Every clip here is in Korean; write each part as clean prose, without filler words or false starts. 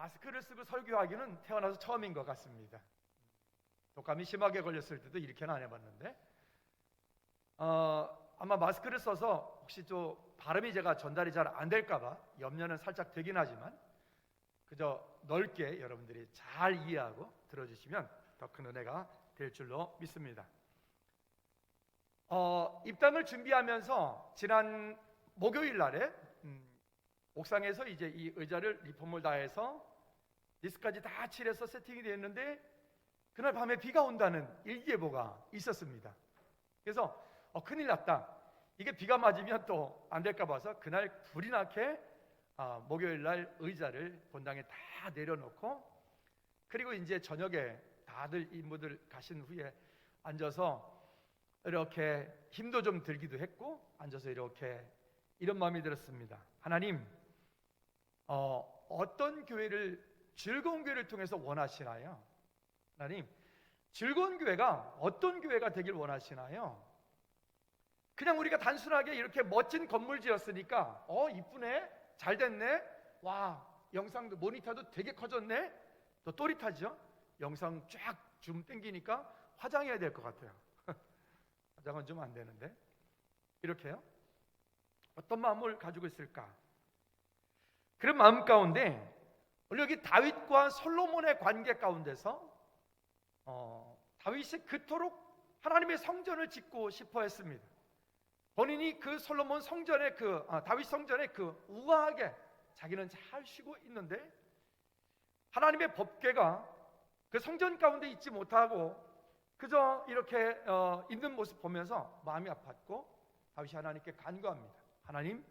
마스크를 쓰고 설교하기는 태어나서 처음인 것 같습니다. 독감이 심하게 걸렸을 때도 이렇게는 안 해봤는데 아마 마스크를 써서 혹시 좀 발음이 제가 전달이 잘 안 될까봐 염려는 살짝 되긴 하지만 그저 넓게 여러분들이 잘 이해하고 들어주시면 더 큰 은혜가 될 줄로 믿습니다. 입당을 준비하면서 지난 목요일 날에 옥상에서 이제 이 의자를 리폼을 다해서 니스까지 다 칠해서 세팅이 되었는데 그날 밤에 비가 온다는 일기예보가 있었습니다. 그래서 큰일 났다. 이게 비가 맞으면 또 안 될까 봐서 그날 불이 나게 목요일 날 의자를 본당에 다 내려놓고 그리고 이제 저녁에 다들 인부들 가신 후에 앉아서 이렇게 힘도 좀 들기도 했고 앉아서 이렇게 이런 마음이 들었습니다. 하나님, 어떤 교회를 즐거운 교회를 통해서 원하시나요? 하나님, 즐거운 교회가 어떤 교회가 되길 원하시나요? 그냥 우리가 단순하게 이렇게 멋진 건물 지었으니까 이쁘네, 잘 됐네, 와 영상도 모니터도 되게 커졌네, 또 또릿하죠? 영상 쫙 줌 땡기니까 화장해야 될 것 같아요. 화장은 좀 안 되는데 이렇게요? 어떤 마음을 가지고 있을까? 그런 마음 가운데 오늘 여기 다윗과 솔로몬의 관계 가운데서 다윗이 그토록 하나님의 성전을 짓고 싶어 했습니다. 본인이 그 솔로몬 성전에 다윗 성전에 우아하게 자기는 잘 쉬고 있는데 하나님의 법궤가 그 성전 가운데 있지 못하고 그저 이렇게 있는 모습 보면서 마음이 아팠고 다윗이 하나님께 간구합니다. 하나님,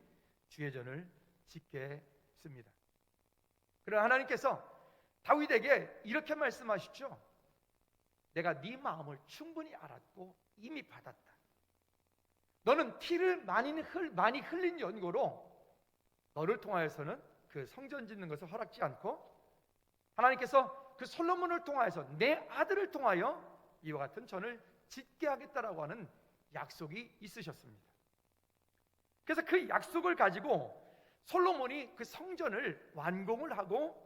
주의 전을 짓겠습니다. 그러나 하나님께서 다윗에게 이렇게 말씀하시죠. 내가 네 마음을 충분히 알았고 이미 받았다. 너는 피를 많이 흘린 연고로 너를 통하여서는 그 성전 짓는 것을 허락지 않고 하나님께서 그 솔로몬을 통하여서 내 아들을 통하여 이와 같은 전을 짓게 하겠다라고 하는 약속이 있으셨습니다. 그래서 그 약속을 가지고 솔로몬이 그 성전을 완공을 하고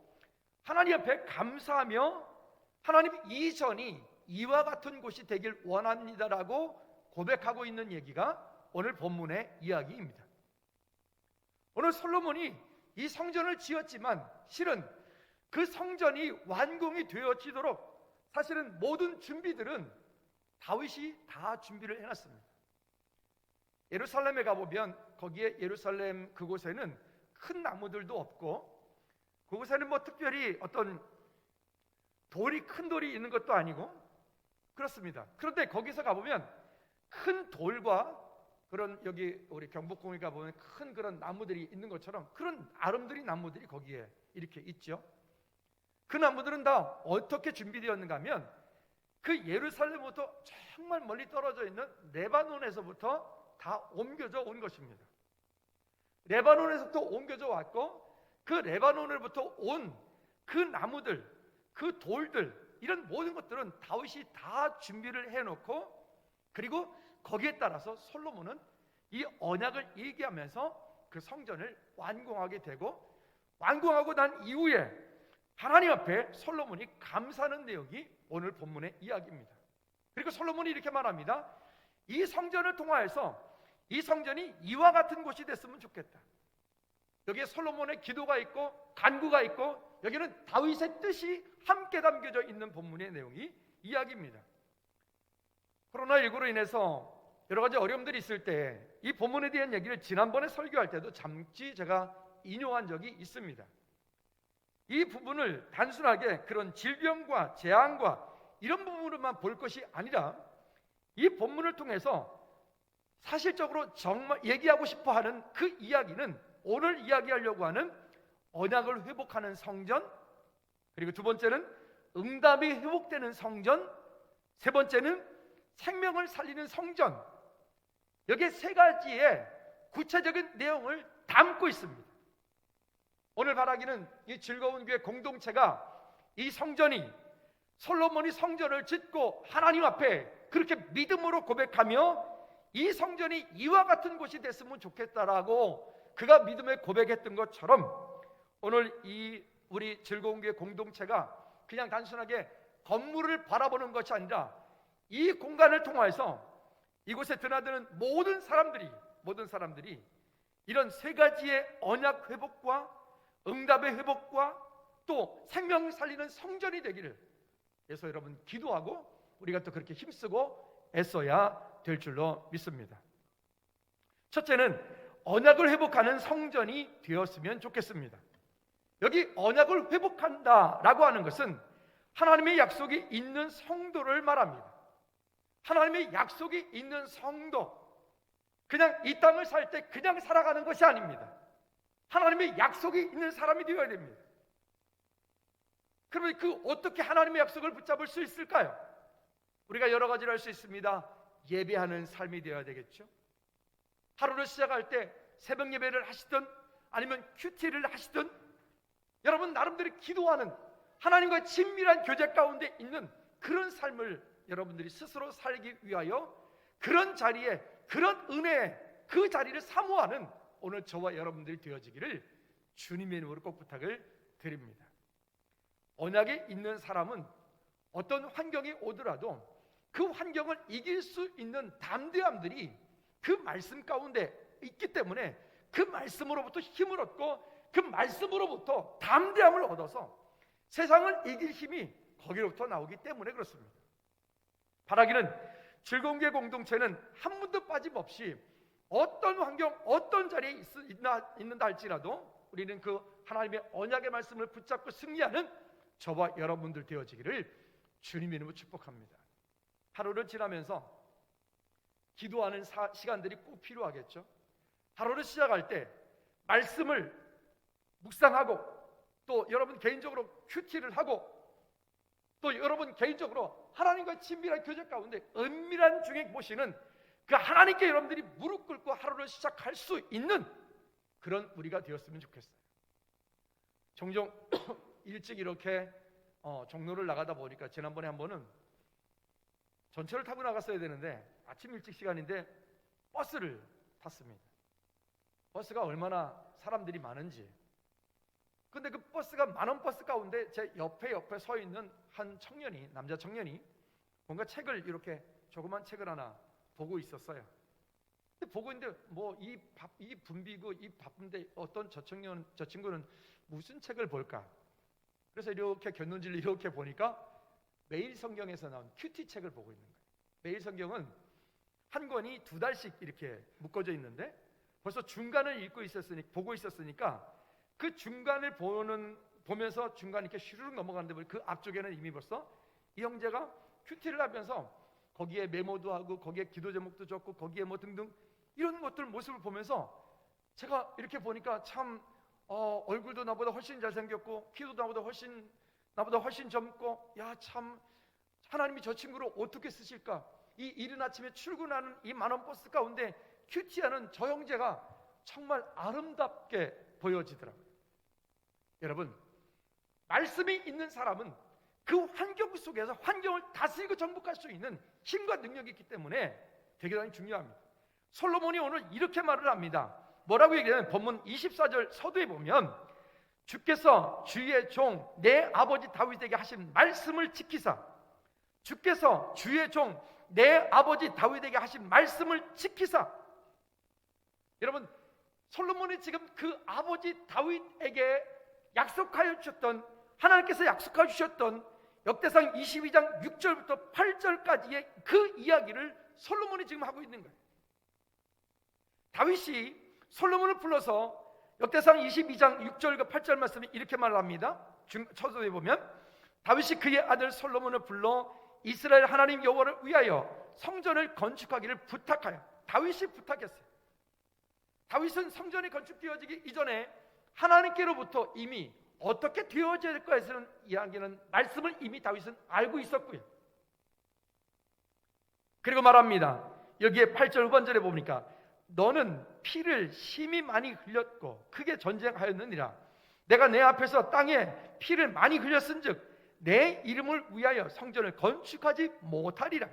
하나님 앞에 감사하며 하나님, 이 전이 이와 같은 곳이 되길 원합니다라고 고백하고 있는 얘기가 오늘 본문의 이야기입니다. 오늘 솔로몬이 이 성전을 지었지만 실은 그 성전이 완공이 되어지도록 사실은 모든 준비들은 다윗이 다 준비를 해놨습니다. 예루살렘에 가보면 거기에 예루살렘 그곳에는 큰 나무들도 없고 그곳에는 뭐 특별히 어떤 큰 돌이 있는 것도 아니고 그렇습니다. 그런데 거기서 가보면 큰 돌과 그런 여기 우리 경복궁에 가보면 큰 그런 나무들이 있는 것처럼 그런 아름드린 나무들이 거기에 이렇게 있죠. 그 나무들은 다 어떻게 준비되었는가 하면 그 예루살렘부터 정말 멀리 떨어져 있는 레바논에서부터 다 옮겨져 온 것입니다. 레바논에서부터 옮겨져 왔고 그 레바논으로부터 온 그 나무들, 그 돌들, 이런 모든 것들은 다윗이 다 준비를 해놓고 그리고 거기에 따라서 솔로몬은 이 언약을 얘기하면서 그 성전을 완공하게 되고 완공하고 난 이후에 하나님 앞에 솔로몬이 감사하는 내용이 오늘 본문의 이야기입니다. 그리고 솔로몬이 이렇게 말합니다. 이 성전을 통하여서 이 성전이 이와 같은 곳이 됐으면 좋겠다. 여기에 솔로몬의 기도가 있고 간구가 있고 여기는 다윗의 뜻이 함께 담겨져 있는 본문의 내용이 이야기입니다. 코로나19로 인해서 여러 가지 어려움들이 있을 때 이 본문에 대한 얘기를 지난번에 설교할 때도 잠시 제가 인용한 적이 있습니다. 이 부분을 단순하게 그런 질병과 재앙과 이런 부분으로만 볼 것이 아니라 이 본문을 통해서 사실적으로 정말 얘기하고 싶어하는 그 이야기는 오늘 이야기하려고 하는 언약을 회복하는 성전, 그리고 두 번째는 응답이 회복되는 성전, 세 번째는 생명을 살리는 성전, 여기에 세 가지의 구체적인 내용을 담고 있습니다. 오늘 바라기는 이 즐거운 교회 공동체가 이 성전이 솔로몬이 성전을 짓고 하나님 앞에 그렇게 믿음으로 고백하며 이 성전이 이와 같은 곳이 됐으면 좋겠다라고 그가 믿음에 고백했던 것처럼 오늘 이 우리 즐거운 교회 공동체가 그냥 단순하게 건물을 바라보는 것이 아니라 이 공간을 통해서 이곳에 드나드는 모든 사람들이 이런 세 가지의 언약 회복과 응답의 회복과 또 생명 살리는 성전이 되기를 그래서 여러분 기도하고 우리가 또 그렇게 힘쓰고 애써야 될 줄로 믿습니다. 첫째는 언약을 회복하는 성전이 되었으면 좋겠습니다. 여기 언약을 회복한다라고 하는 것은 하나님의 약속이 있는 성도를 말합니다. 하나님의 약속이 있는 성도, 그냥 이 땅을 살 때 그냥 살아가는 것이 아닙니다. 하나님의 약속이 있는 사람이 되어야 됩니다. 그러면 그 어떻게 하나님의 약속을 붙잡을 수 있을까요? 우리가 여러 가지를 할 수 있습니다. 예배하는 삶이 되어야 되겠죠. 하루를 시작할 때 새벽 예배를 하시든 아니면 큐티를 하시든 여러분 나름대로 기도하는 하나님과의 친밀한 교제 가운데 있는 그런 삶을 여러분들이 스스로 살기 위하여 그런 자리에 그런 은혜에 그 자리를 사모하는 오늘 저와 여러분들이 되어지기를 주님의 이름으로 꼭 부탁을 드립니다. 언약이 있는 사람은 어떤 환경이 오더라도 그 환경을 이길 수 있는 담대함들이 그 말씀 가운데 있기 때문에 그 말씀으로부터 힘을 얻고 그 말씀으로부터 담대함을 얻어서 세상을 이길 힘이 거기로부터 나오기 때문에 그렇습니다. 바라기는 즐거운 교회 공동체는 한 분도 빠짐없이 어떤 환경 어떤 자리에 있는다 할지라도 우리는 그 하나님의 언약의 말씀을 붙잡고 승리하는 저와 여러분들 되어지기를 주님의 이름으로 축복합니다. 하루를 지나면서 기도하는 시간들이 꼭 필요하겠죠. 하루를 시작할 때 말씀을 묵상하고 또 여러분 개인적으로 큐티를 하고 또 여러분 개인적으로 하나님과 친밀한 교제 가운데 은밀한 중에 보시는 그 하나님께 여러분들이 무릎 꿇고 하루를 시작할 수 있는 그런 우리가 되었으면 좋겠어요. 종종 일찍 이렇게 종로를 나가다 보니까 지난번에 한 번은 전철을 타고 나갔어야 되는데 아침 일찍 시간인데 버스를 탔습니다. 버스가 얼마나 사람들이 많은지. 근데 그 버스가 많은 버스 가운데 제 옆에 서 있는 한 청년이, 남자 청년이 뭔가 책을 이렇게 조그만 책을 하나 보고 있었어요. 근데 보고 있는데 뭐 이 분비고 이 바쁜데 어떤 저 친구는 무슨 책을 볼까? 그래서 이렇게 곁눈질을 이렇게 보니까 매일 성경에서 나온 큐티 책을 보고 있는 거예요. 매일 성경은 한 권이 2달씩 이렇게 묶어져 있는데 벌써 중간을 보고 있었으니까 그 중간을 보면서 중간 이렇게 슈르륵 넘어가는데 그 앞쪽에는 이미 벌써 이 형제가 큐티를 하면서 거기에 메모도 하고 거기에 기도 제목도 적고 거기에 뭐 등등 이런 것들 모습을 보면서 제가 이렇게 보니까 참 얼굴도 나보다 훨씬 잘생겼고 키도 나보다 훨씬 젊고 야 참 하나님이 저 친구를 어떻게 쓰실까? 이 이른 아침에 출근하는 이 만원 버스 가운데 큐티하는 저 형제가 정말 아름답게 보여지더라고요. 여러분 말씀이 있는 사람은 그 환경 속에서 환경을 다스리고 정복할 수 있는 힘과 능력이 있기 때문에 대단히 중요합니다. 솔로몬이 오늘 이렇게 말을 합니다. 뭐라고 얘기하냐면 본문 24절 서두에 보면 주께서 주의 종 내 아버지 다윗에게 하신 말씀을 지키사 주께서 주의 종 내 아버지 다윗에게 하신 말씀을 지키사. 여러분 솔로몬이 지금 그 아버지 다윗에게 약속하여 주셨던 하나님께서 약속하여 주셨던 역대상 22장 6절부터 8절까지의 그 이야기를 솔로몬이 지금 하고 있는 거예요. 다윗이 솔로몬을 불러서 역대상 22장 6절과 8절 말씀이 이렇게 말합니다. 서두에 보면 다윗이 그의 아들 솔로몬을 불러 이스라엘 하나님 여호와를 위하여 성전을 건축하기를 부탁하여. 다윗이 부탁했어요. 다윗은 성전이 건축되어지기 이전에 하나님께로부터 이미 어떻게 되어져야 될 것에서는 이야기는 말씀을 이미 다윗은 알고 있었고요. 그리고 말합니다. 여기에 8절 후반절에 보니까 너는 피를 심히 많이 흘렸고 크게 전쟁하였느니라. 내가 내 앞에서 땅에 피를 많이 흘렸은즉 내 이름을 위하여 성전을 건축하지 못하리라.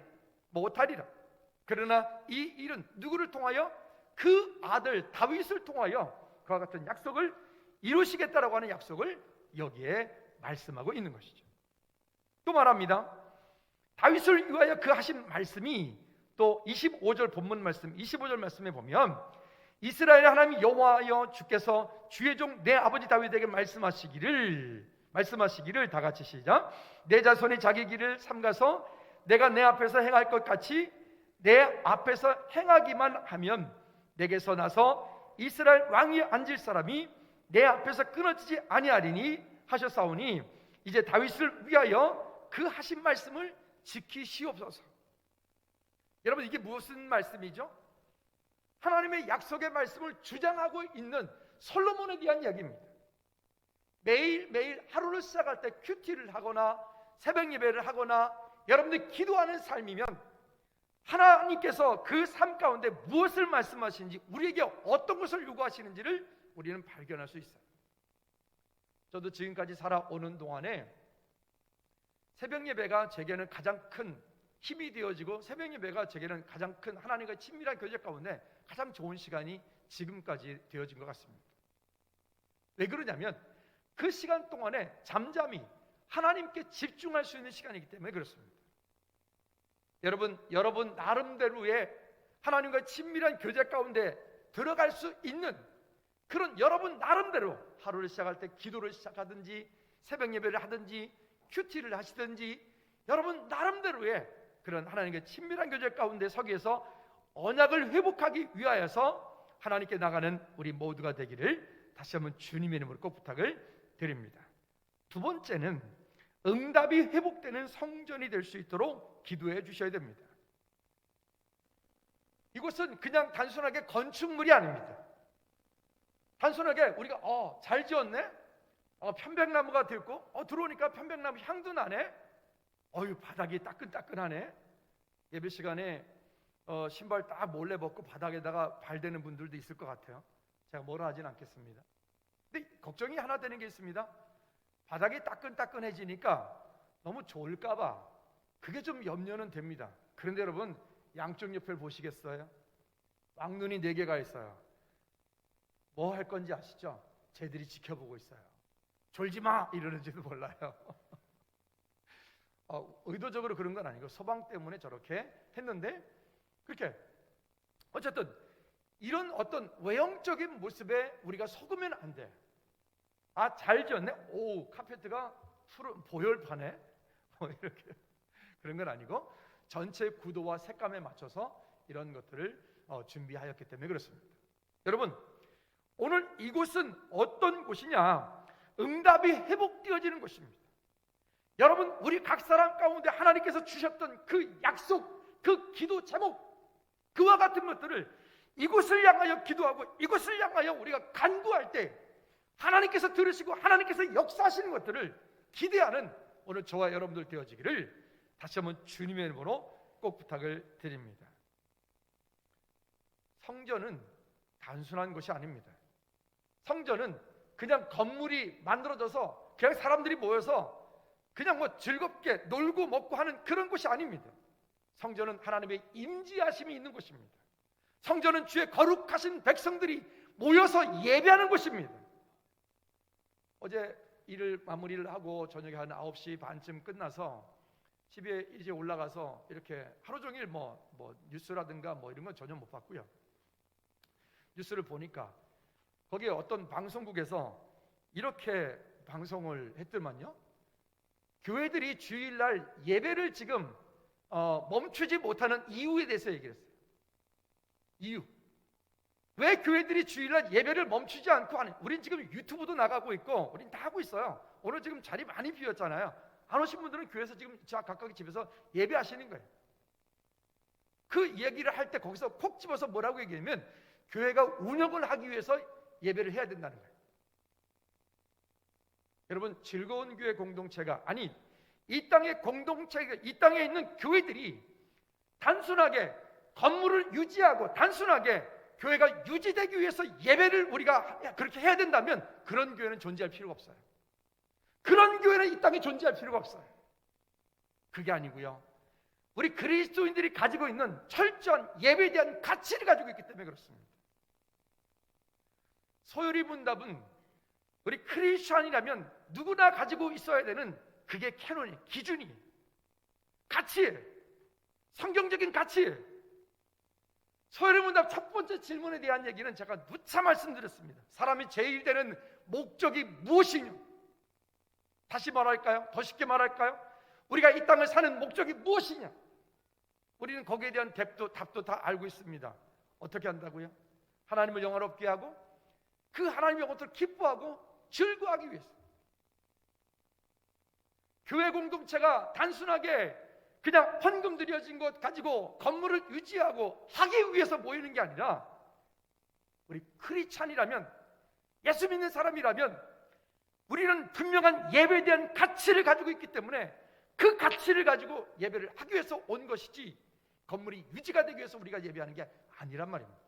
그러나 이 일은 누구를 통하여? 그 아들 다윗을 통하여 그와 같은 약속을 이루시겠다라고 하는 약속을 여기에 말씀하고 있는 것이죠. 또 말합니다. 다윗을 위하여 그 하신 말씀이 또 25절 본문 말씀 25절 말씀에 보면 이스라엘의 하나님 여호와여 주께서 주의 종 내 아버지 다윗에게 말씀하시기를 다 같이 시작. 내 자손이 자기 길을 삼가서 내가 내 앞에서 행할 것 같이 내 앞에서 행하기만 하면 내게서 나서 이스라엘 왕위에 앉을 사람이 내 앞에서 끊어지지 아니하리니 하셨사오니 이제 다윗을 위하여 그 하신 말씀을 지키시옵소서. 여러분, 이게 무슨 말씀이죠? 하나님의 약속의 말씀을 주장하고 있는 솔로몬에 대한 이야기입니다. 매일매일 하루를 시작할 때 큐티를 하거나 새벽 예배를 하거나 여러분들이 기도하는 삶이면 하나님께서 그 삶 가운데 무엇을 말씀하시는지, 우리에게 어떤 것을 요구하시는지를 우리는 발견할 수 있어요. 저도 지금까지 살아오는 동안에 새벽 예배가 제게는 가장 큰 힘이 되어지고 새벽 예배가 제게는 가장 큰 하나님과 친밀한 교제 가운데 가장 좋은 시간이 지금까지 되어진 것 같습니다. 왜 그러냐면 그 시간 동안에 잠잠히 하나님께 집중할 수 있는 시간이기 때문에 그렇습니다. 여러분 나름대로의 하나님과 친밀한 교제 가운데 들어갈 수 있는 그런 여러분 나름대로 하루를 시작할 때 기도를 시작하든지 새벽 예배를 하든지 큐티를 하시든지 여러분 나름대로의 그런 하나님과 친밀한 교제 가운데 서기 위해서 언약을 회복하기 위하여서 하나님께 나가는 우리 모두가 되기를 다시 한번 주님의 이름으로 꼭 부탁을 드립니다. 두 번째는 응답이 회복되는 성전이 될 수 있도록 기도해 주셔야 됩니다. 이곳은 그냥 단순하게 건축물이 아닙니다. 단순하게 우리가 잘 지었네? 편백나무가 되었고 들어오니까 편백나무 향도 나네? 바닥이 따끈따끈하네? 예배 시간에 신발 딱 몰래 벗고 바닥에다가 발대는 분들도 있을 것 같아요. 제가 뭐라 하진 않겠습니다. 근데 걱정이 하나 되는 게 있습니다. 바닥이 따끈따끈해지니까 너무 좋을까봐 그게 좀 염려는 됩니다. 그런데 여러분 양쪽 옆을 보시겠어요? 왕눈이 4개가 있어요. 뭐 할 건지 아시죠? 쟤들이 지켜보고 있어요. 졸지 마! 이러는지도 몰라요. 의도적으로 그런 건 아니고 서방 때문에 저렇게 했는데 그렇게 어쨌든 이런 어떤 외형적인 모습에 우리가 속으면 안 돼. 잘 지었네? 카페트가 보열파네? 이렇게 그런 건 아니고 전체 구도와 색감에 맞춰서 이런 것들을 준비하였기 때문에 그렇습니다. 여러분, 오늘 이곳은 어떤 곳이냐? 응답이 회복되어지는 곳입니다. 여러분, 우리 각 사람 가운데 하나님께서 주셨던 그 약속, 그 기도 제목, 그와 같은 것들을 이곳을 향하여 기도하고 이곳을 향하여 우리가 간구할 때 하나님께서 들으시고 하나님께서 역사하시는 것들을 기대하는 오늘 저와 여러분들 되어지기를 다시 한번 주님의 이름으로 꼭 부탁을 드립니다. 성전은 단순한 것이 아닙니다. 성전은 그냥 건물이 만들어져서 그냥 사람들이 모여서 그냥 즐겁게 놀고 먹고 하는 그런 곳이 아닙니다. 성전은 하나님의 임재하심이 있는 곳입니다. 성전은 주의 거룩하신 백성들이 모여서 예배하는 곳입니다. 어제 일을 마무리를 하고 저녁에 한 9시 반쯤 끝나서 집에 이제 올라가서 이렇게 하루 종일 뉴스라든가 이런 건 전혀 못 봤고요. 뉴스를 보니까 거기에 어떤 방송국에서 이렇게 방송을 했더만요. 교회들이 주일날 예배를 지금 멈추지 못하는 이유에 대해서 얘기를 했어요. 이유. 왜 교회들이 주일날 예배를 멈추지 않고 하는? 우린 지금 유튜브도 나가고 있고 우린 다 하고 있어요. 오늘 지금 자리 많이 비었잖아요. 안 오신 분들은 교회에서 지금 각각 집에서 예배하시는 거예요. 그 얘기를 할 때 거기서 콕 집어서 뭐라고 얘기하면 교회가 운영을 하기 위해서 예배를 해야 된다는 거예요. 여러분, 즐거운 교회 공동체가 이 땅의 공동체가, 이 땅에 있는 교회들이 단순하게 건물을 유지하고 단순하게 교회가 유지되기 위해서 예배를 우리가 그렇게 해야 된다면 그런 교회는 존재할 필요가 없어요. 그런 교회는 이 땅에 존재할 필요가 없어요. 그게 아니고요, 우리 그리스도인들이 가지고 있는 철저한 예배에 대한 가치를 가지고 있기 때문에 그렇습니다. 소요리 문답은 우리 크리스찬이라면 누구나 가지고 있어야 되는 그게 캐논이 기준이 가치, 성경적인 가치. 서열문답 첫 번째 질문에 대한 얘기는 제가 누차 말씀드렸습니다. 사람이 제일 되는 목적이 무엇이냐? 다시 말할까요? 더 쉽게 말할까요? 우리가 이 땅을 사는 목적이 무엇이냐? 우리는 거기에 대한 답도 다 알고 있습니다. 어떻게 한다고요? 하나님을 영화롭게 하고 그 하나님의 영광을 기뻐하고 즐거워하기 위해서. 교회 공동체가 단순하게 그냥 헌금 드려진 것 가지고 건물을 유지하고 하기 위해서 모이는 게 아니라, 우리 크리스찬이라면, 예수 믿는 사람이라면 우리는 분명한 예배에 대한 가치를 가지고 있기 때문에 그 가치를 가지고 예배를 하기 위해서 온 것이지, 건물이 유지가 되기 위해서 우리가 예배하는 게 아니란 말입니다.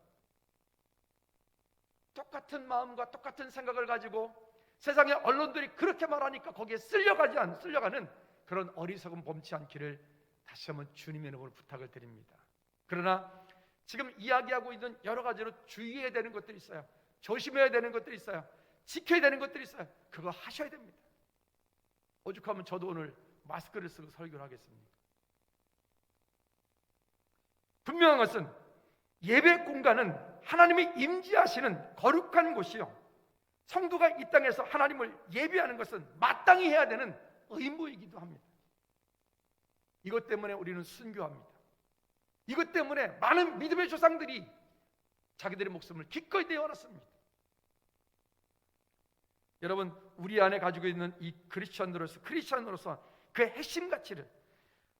똑같은 마음과 똑같은 생각을 가지고 세상의 언론들이 그렇게 말하니까 거기에 쓸려가는 그런 어리석은 범치 않기를 다시 한번 주님의 이름으로 부탁을 드립니다. 그러나 지금 이야기하고 있는 여러 가지로 주의해야 되는 것들이 있어요. 조심해야 되는 것들이 있어요. 지켜야 되는 것들이 있어요. 그거 하셔야 됩니다. 오죽하면 저도 오늘 마스크를 쓰고 설교를 하겠습니까? 분명한 것은 예배 공간은 하나님이 임재하시는 거룩한 곳이요, 성도가 이 땅에서 하나님을 예배하는 것은 마땅히 해야 되는 의무이기도 합니다. 이것 때문에 우리는 순교합니다. 이것 때문에 많은 믿음의 조상들이 자기들의 목숨을 기꺼이 내어놨습니다. 여러분, 우리 안에 가지고 있는 이 크리스천으로서 그 핵심 가치를,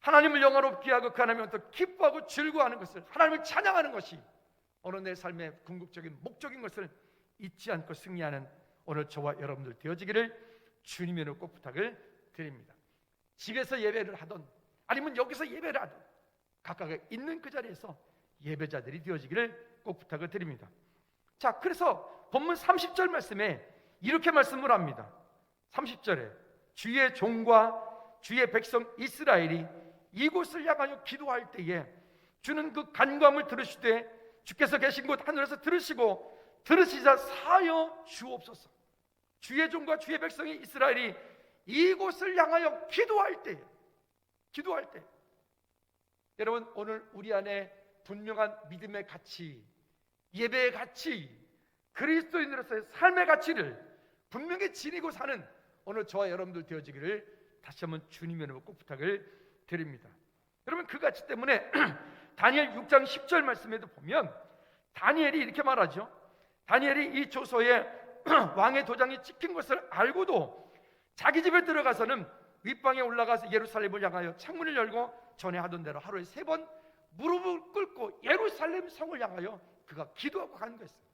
하나님을 영화롭게 하고 그 하나님을 더 기뻐하고 즐거워하는 것을, 하나님을 찬양하는 것이 오늘 내 삶의 궁극적인 목적인 것을 잊지 않고 승리하는 오늘 저와 여러분들 되어지기를 주님의 이름으로 꼭 부탁을 드립니다. 집에서 예배를 하던 아니면 여기서 예배를 하던 각각 있는 그 자리에서 예배자들이 되어지기를 꼭 부탁을 드립니다. 자, 그래서 본문 30절 말씀에 이렇게 말씀을 합니다. 30절에 주의 종과 주의 백성 이스라엘이 이곳을 향하여 기도할 때에 주는 그 간구함을 들으시되 주께서 계신 곳 하늘에서 들으시자 사하여 주옵소서. 주의 종과 주의 백성이 이스라엘이 이곳을 향하여 기도할 때, 여러분, 오늘 우리 안에 분명한 믿음의 가치, 예배의 가치, 그리스도인으로서의 삶의 가치를 분명히 지니고 사는 오늘 저와 여러분들 되어지기를 다시 한번 주님의 이름으로 꼭 부탁을 드립니다. 여러분, 그 가치 때문에 다니엘 6장 10절 말씀에도 보면 다니엘이 이렇게 말하죠. 다니엘이 이 조서에 왕의 도장이 찍힌 것을 알고도 자기 집에 들어가서는 윗방에 올라가서 예루살렘을 향하여 창문을 열고 전에 하던 대로 하루에 3번 무릎을 꿇고 예루살렘 성을 향하여 그가 기도하고 간 것입니다.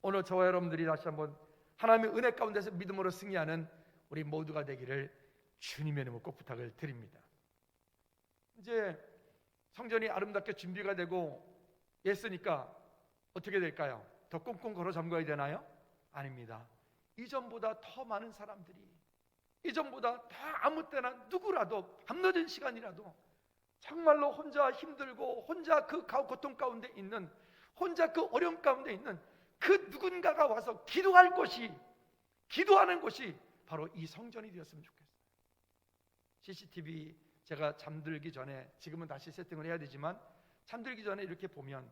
오늘 저와 여러분들이 다시 한번 하나님의 은혜 가운데서 믿음으로 승리하는 우리 모두가 되기를 주님의 이름으로 꼭 부탁을 드립니다. 이제 성전이 아름답게 준비가 되고 했으니까 어떻게 될까요? 더 꽁꽁 걸어 잠가야 되나요? 아닙니다. 이전보다 더 많은 사람들이, 이전보다 더 아무 때나 누구라도 밤늦은 시간이라도 정말로 혼자 힘들고 혼자 그 고통 가운데 있는, 혼자 그 어려움 가운데 있는 그 누군가가 와서 기도하는 곳이 바로 이 성전이 되었으면 좋겠어요. CCTV 제가 잠들기 전에, 지금은 다시 세팅을 해야 되지만 잠들기 전에 이렇게 보면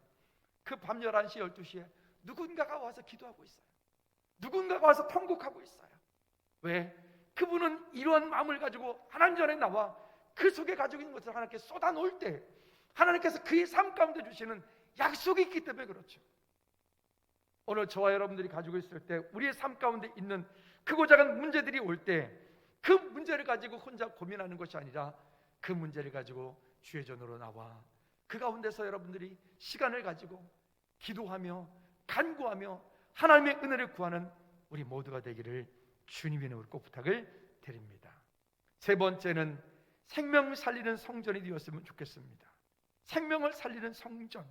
그 밤 11시, 12시에 누군가가 와서 기도하고 있어요. 누군가가 와서 통곡하고 있어요. 왜? 그분은 이러한 마음을 가지고 하나님 전에 나와 그 속에 가지고 있는 것을 하나님께 쏟아놓을 때 하나님께서 그의 삶 가운데 주시는 약속이 있기 때문에 그렇죠. 오늘 저와 여러분들이 가지고 있을 때 우리의 삶 가운데 있는 크고 작은 문제들이 올 때 그 문제를 가지고 혼자 고민하는 것이 아니라 그 문제를 가지고 주의 전으로 나와 그 가운데서 여러분들이 시간을 가지고 기도하며 간구하며 하나님의 은혜를 구하는 우리 모두가 되기를 주님의 이름으로 꼭 부탁을 드립니다. 세 번째는 생명을 살리는 성전이 되었으면 좋겠습니다. 생명을 살리는 성전.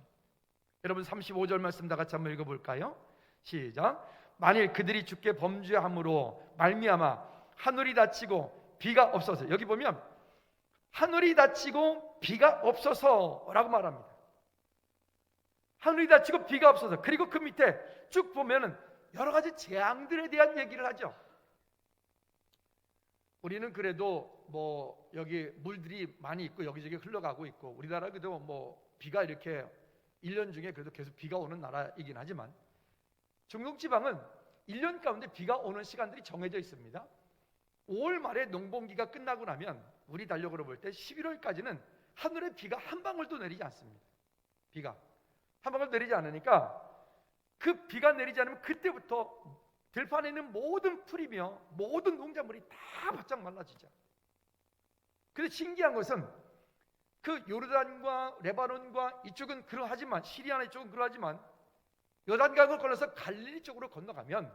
여러분 35절 말씀 다 같이 한번 읽어볼까요? 시작. 만일 그들이 주께 범죄함으로 말미암아 하늘이 닫히고 비가 없어서, 여기 보면 하늘이 닫히고 비가 없어서라고 말합니다. 하늘이 닫히고 비가 없어서, 그리고 그 밑에 쭉 보면은 여러 가지 재앙들에 대한 얘기를 하죠. 우리는 그래도 뭐 여기 물들이 많이 있고 여기저기 흘러가고 있고, 우리나라 그래도 뭐 비가 이렇게 1년 중에 그래도 계속 비가 오는 나라이긴 하지만, 중동 지방은 1년 가운데 비가 오는 시간들이 정해져 있습니다. 5월 말에 농번기가 끝나고 나면 우리 달력으로 볼 때 11월까지는 하늘에 비가 한 방울도 내리지 않습니다. 비가 한 방울 내리지 않으니까, 그 비가 내리지 않으면 그때부터 들판에 있는 모든 풀이며 모든 농작물이 다 바짝 말라지죠. 근데 신기한 것은 그 요르단과 레바논과 이쪽은 그러하지만, 시리아나 이쪽은 그러하지만, 요단강을 건너서 갈릴리 쪽으로 건너가면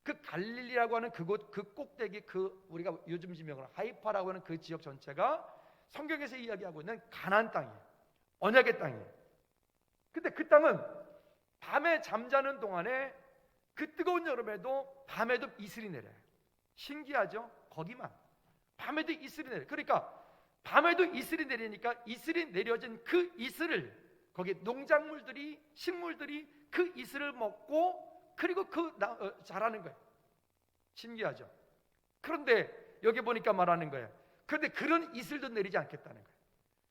그 갈릴리라고 하는 그곳, 그 꼭대기, 그 우리가 요즘 지명으로 하이파라고 하는 그 지역 전체가 성경에서 이야기하고 있는 가나안 땅이에요. 언약의 땅이에요. 근데 그 땅은 밤에 잠자는 동안에, 그 뜨거운 여름에도 밤에도 이슬이 내려요. 신기하죠? 거기만 밤에도 이슬이 내려요. 그러니까 밤에도 이슬이 내리니까, 이슬이 내려진 그 이슬을, 거기 농작물들이, 식물들이 그 이슬을 먹고, 그리고 자라는 거예요. 신기하죠? 그런데 여기 보니까 말하는 거예요. 그런데 그런 이슬도 내리지 않겠다는 거예요.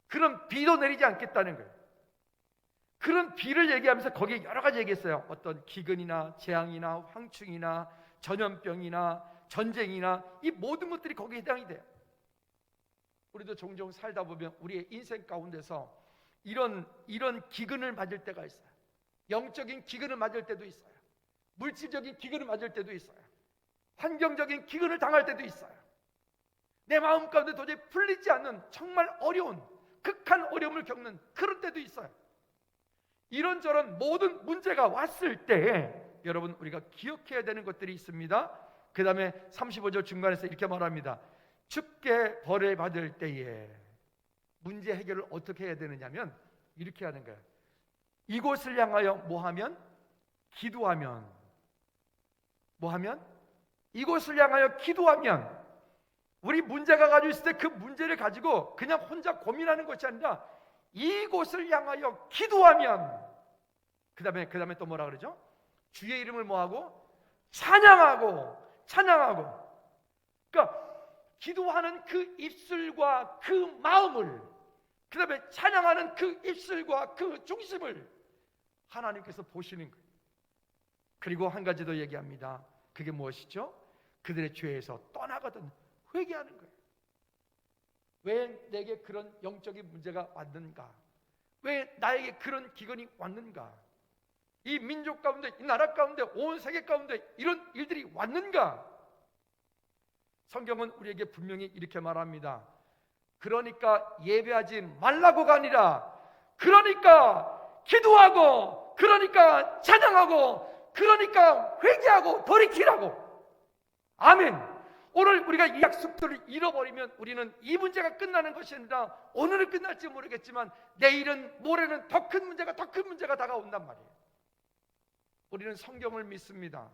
그런 비도 내리지 않겠다는 거예요. 그런 비를 얘기하면서 거기에 여러 가지 얘기했어요. 어떤 기근이나 재앙이나 황충이나 전염병이나 전쟁이나, 이 모든 것들이 거기에 해당이 돼요. 우리도 종종 살다 보면 우리의 인생 가운데서 이런 기근을 맞을 때가 있어요. 영적인 기근을 맞을 때도 있어요. 물질적인 기근을 맞을 때도 있어요. 환경적인 기근을 당할 때도 있어요. 내 마음 가운데 도저히 풀리지 않는 정말 어려운, 극한 어려움을 겪는 그런 때도 있어요. 이런저런 모든 문제가 왔을 때 여러분, 우리가 기억해야 되는 것들이 있습니다. 그 다음에 35절 중간에서 이렇게 말합니다. 주께 벌을 받을 때에 문제 해결을 어떻게 해야 되느냐면 이렇게 하는 거예요. 이곳을 향하여 뭐하면? 기도하면. 뭐하면? 이곳을 향하여 기도하면. 우리 문제가 가지고 있을 때 그 문제를 가지고 그냥 혼자 고민하는 것이 아니라 이곳을 향하여 기도하면, 그 다음에 또 뭐라 그러죠? 주의 이름을 뭐하고? 찬양하고. 그러니까 기도하는 그 입술과 그 마음을, 그 다음에 찬양하는 그 입술과 그 중심을 하나님께서 보시는 거예요. 그리고 한 가지 더 얘기합니다. 그게 무엇이죠? 그들의 죄에서 떠나거든 회개하는 거예요. 왜 내게 그런 영적인 문제가 왔는가? 왜 나에게 그런 기근이 왔는가? 이 민족 가운데, 이 나라 가운데, 온 세계 가운데 이런 일들이 왔는가? 성경은 우리에게 분명히 이렇게 말합니다. 그러니까 예배하지 말라고가 아니라, 그러니까 기도하고, 그러니까 찬양하고, 그러니까 회개하고 돌이키라고. 아멘. 오늘 우리가 이 약속들을 잃어버리면 우리는 이 문제가 끝나는 것이 아니라, 오늘은 끝날지 모르겠지만 내일은, 모레는 더 큰 문제가 다가온단 말이에요. 우리는 성경을 믿습니다.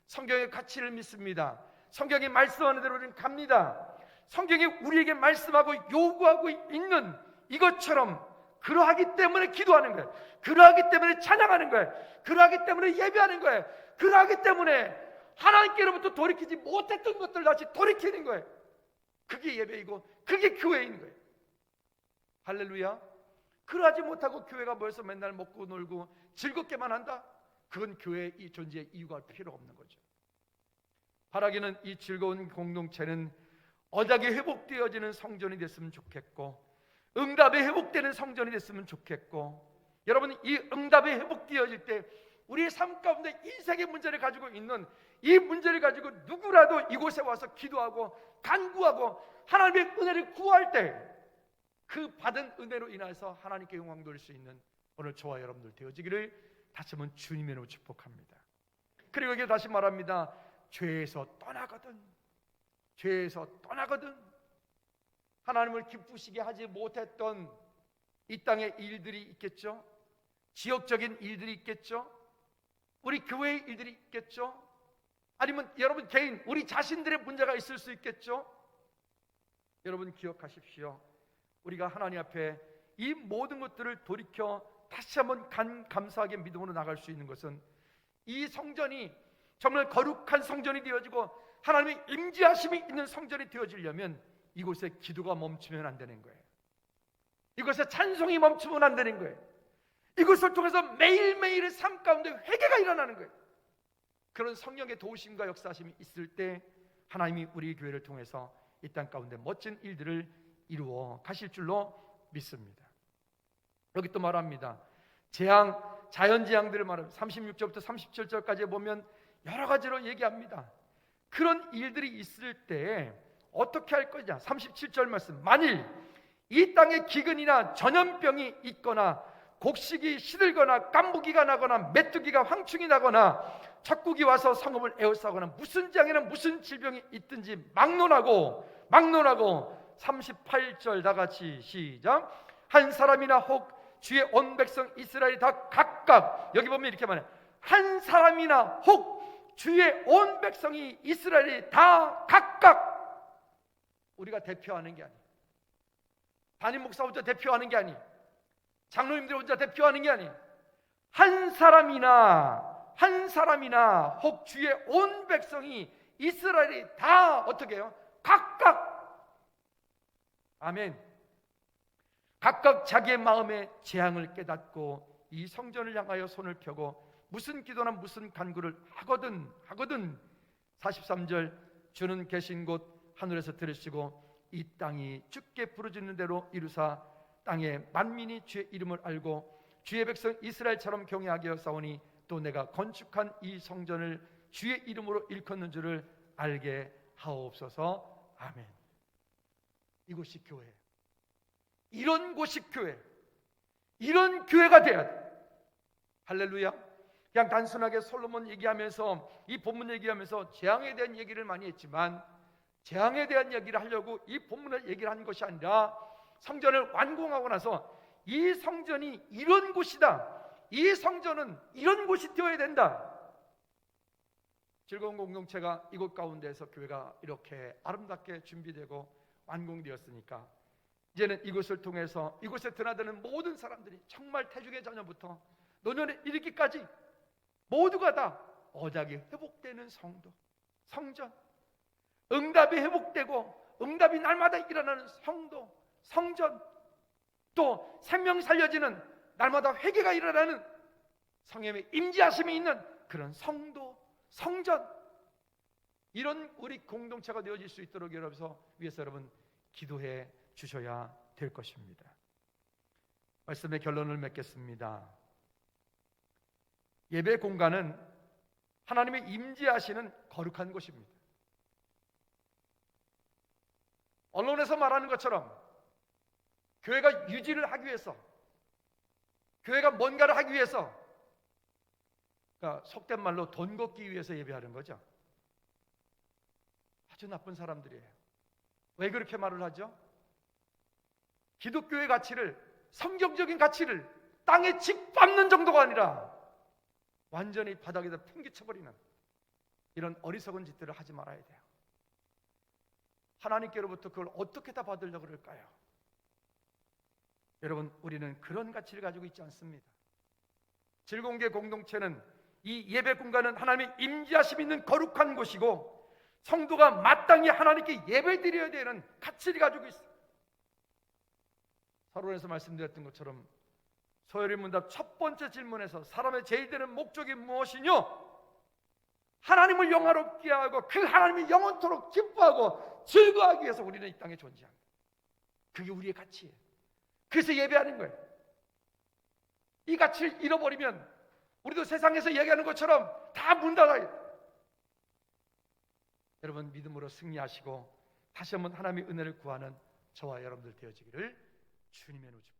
성경의 가치를 믿습니다. 성경이 말씀하는 대로 우리는 갑니다. 성경이 우리에게 말씀하고 요구하고 있는 이것처럼, 그러하기 때문에 기도하는 거예요. 그러하기 때문에 찬양하는 거예요. 그러하기 때문에 예배하는 거예요. 그러하기 때문에 하나님께로부터 돌이키지 못했던 것들 다시 돌이키는 거예요. 그게 예배이고 그게 교회인 거예요. 할렐루야. 그러하지 못하고 교회가 모여서 맨날 먹고 놀고 즐겁게만 한다? 그건 교회의 이 존재의 이유가 필요 없는 거죠. 바라기는 이 즐거운 공동체는 언약이 회복되어지는 성전이 됐으면 좋겠고, 응답이 회복되는 성전이 됐으면 좋겠고, 여러분, 이 응답이 회복되어질 때 우리의 삶 가운데 인생의 문제를 가지고 있는 이 문제를 가지고 누구라도 이곳에 와서 기도하고 간구하고 하나님의 은혜를 구할 때, 그 받은 은혜로 인해서 하나님께 영광 돌릴 수 있는 오늘 저와 여러분들 되어지기를 다시 한번 주님의 이름으로 축복합니다. 그리고 이게 다시 말합니다. 죄에서 떠나거든. 하나님을 기쁘시게 하지 못했던 이 땅의 일들이 있겠죠. 지역적인 일들이 있겠죠. 우리 교회의 일들이 있겠죠. 아니면 여러분 개인, 우리 자신들의 문제가 있을 수 있겠죠. 여러분 기억하십시오. 우리가 하나님 앞에 이 모든 것들을 돌이켜 다시 한번 감사하게 믿음으로 나갈 수 있는 것은, 이 성전이 정말 거룩한 성전이 되어지고 하나님의 임재하심이 있는 성전이 되어지려면 이곳에 기도가 멈추면 안 되는 거예요. 이곳에 찬송이 멈추면 안 되는 거예요. 이것을 통해서 매일매일의 삶 가운데 회개가 일어나는 거예요. 그런 성령의 도우심과 역사하심이 있을 때 하나님이 우리 교회를 통해서 이 땅 가운데 멋진 일들을 이루어 가실 줄로 믿습니다. 여기 또 말합니다. 재앙, 자연재앙들을 말합니다. 36절부터 37절까지 보면 여러 가지로 얘기합니다. 그런 일들이 있을 때 어떻게 할 거냐. 37절 말씀, 만일 이 땅에 기근이나 전염병이 있거나 곡식이 시들거나 깐부기가 나거나 메뚜기가 황충이 나거나 적국이 와서 성읍을 에워싸거나 무슨 재앙이나 무슨 질병이 있든지 막론하고 38절 다 같이 시작. 한 사람이나 혹 주의 온 백성 이스라엘이 다 각각, 여기 보면 이렇게 말해요. 한 사람이나 혹 주의 온 백성이 이스라엘이 다 각각, 우리가 대표하는 게 아니에요. 담임 목사 혼자 대표하는 게 아니에요. 장로님들 혼자 대표하는 게 아니에요. 한 사람이나 혹 주의 온 백성이 이스라엘이 다 어떻게 해요? 각각, 아멘. 각각 자기의 마음의 재앙을 깨닫고 이 성전을 향하여 손을 펴고 무슨 기도나 무슨 간구를 하거든 43절, 주는 계신 곳 하늘에서 들으시고 이 땅이 주께 부르짖는 대로 이루사 땅의 만민이 주의 이름을 알고 주의 백성 이스라엘처럼 경외하게 하사오니 또 내가 건축한 이 성전을 주의 이름으로 일컫는 줄을 알게 하옵소서. 아멘. 이곳이 교회예요. 이런 곳이 교회, 이런 교회가 돼야 돼. 할렐루야. 그냥 단순하게 솔로몬 얘기하면서, 이 본문 얘기하면서 재앙에 대한 얘기를 많이 했지만, 재앙에 대한 얘기를 하려고 이 본문을 얘기를 한 것이 아니라 성전을 완공하고 나서 이 성전이 이런 곳이다, 이 성전은 이런 곳이 되어야 된다. 즐거운 공동체가 이곳 가운데에서 교회가 이렇게 아름답게 준비되고 완공되었으니까 이제는 이곳을 통해서 이곳에 드나드는 모든 사람들이 정말 태중의 자녀부터 노년에 이르기까지 모두가 다 언약이 회복되는 성도, 성전, 응답이 회복되고 응답이 날마다 일어나는 성도, 성전, 또 생명 살려지는 날마다 회개가 일어나는 성령의 임재하심이 있는 그런 성도, 성전, 이런 우리 공동체가 되어질 수 있도록 위해서 여러분 기도해 주셔야 될 것입니다. 말씀의 결론을 맺겠습니다. 예배 공간은 하나님의 임재하시는 거룩한 곳입니다. 언론에서 말하는 것처럼 교회가 유지를 하기 위해서, 교회가 뭔가를 하기 위해서, 그러니까 속된 말로 돈 걷기 위해서 예배하는 거죠. 아주 나쁜 사람들이에요. 왜 그렇게 말을 하죠? 기독교의 가치를, 성경적인 가치를 땅에 짓밟는 정도가 아니라 완전히 바닥에다 풍기쳐버리는 이런 어리석은 짓들을 하지 말아야 돼요. 하나님께로부터 그걸 어떻게 다 받으려고 그럴까요? 여러분, 우리는 그런 가치를 가지고 있지 않습니다. 즐거운교회 공동체는, 이 예배 공간은 하나님의 임재하심 있는 거룩한 곳이고 성도가 마땅히 하나님께 예배드려야 되는 가치를 가지고 있어요. 서론에서 말씀드렸던 것처럼 소요리 문답 첫 번째 질문에서 사람의 제일 되는 목적이 무엇이뇨? 하나님을 영화롭게 하고 그 하나님이 영원토록 기뻐하고 즐거워하기 위해서 우리는 이 땅에 존재합니다. 그게 우리의 가치예요. 그래서 예배하는 거예요. 이 가치를 잃어버리면 우리도 세상에서 얘기하는 것처럼 다 문 닫아요. 여러분, 믿음으로 승리하시고 다시 한번 하나님의 은혜를 구하는 저와 여러분들 되어지기를 주님의 이름으로 축복합니다.